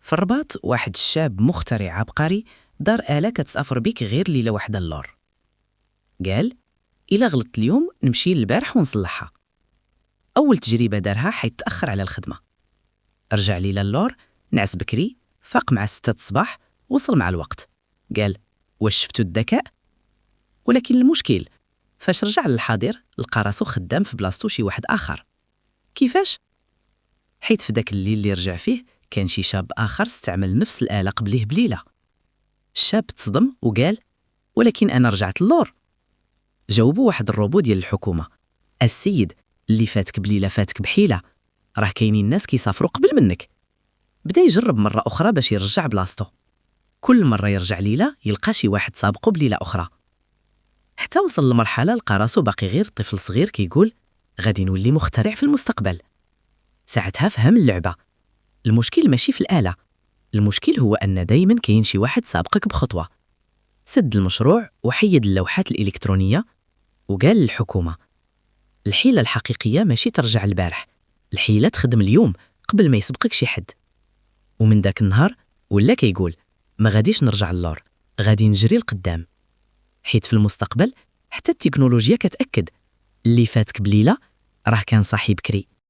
في الرباط واحد الشاب مخترع عبقري دار آلة كتسافر بيك غير ليلة واحدة اللور. قال إلا غلطت اليوم نمشي للبارح ونصلحها. أول تجربة دارها حيت تأخر على الخدمة. رجع ليلة اللور، نعس بكري، فاق مع 6 الصباح، وصل مع الوقت. قال واش شفتو الذكاء؟ ولكن المشكل فاش رجع للحاضر لقى راسو خدام في بلاصتو شي واحد آخر. كيفاش؟ حيت في داك الليل اللي رجع فيه كان شي شاب آخر استعمل نفس الآلة قبليه بليلة. الشاب تصدم وقال ولكن أنا رجعت اللور. جاوبوا واحد الروبو ديال الحكومة، السيد اللي فاتك بليلة فاتك بحيلة، راه كاينين ناس كيسافروا قبل منك. بدا يجرب مرة أخرى باش يرجع بلاصتو. كل مرة يرجع ليلة يلقى شي واحد سابقو بليلة أخرى، حتى وصل لمرحلة لقى راسو باقي غير طفل صغير كيقول غادي نولي مخترع في المستقبل. ساعتها فهم اللعبة. المشكل ماشي في الآلة، المشكل هو أن دايما كاين شي واحد سابقك بخطوة. سد المشروع وحيد اللوحات الإلكترونية وقال للحكومة الحيلة الحقيقية ماشي ترجع البارح، الحيلة تخدم اليوم قبل ما يسبقك شي حد. ومن داك النهار ولا كيقول ما غاديش نرجع اللور، غادي نجري القدام. حيت في المستقبل حتى التكنولوجيا كتأكد اللي فاتك بليلة راه كان صاحي بكري.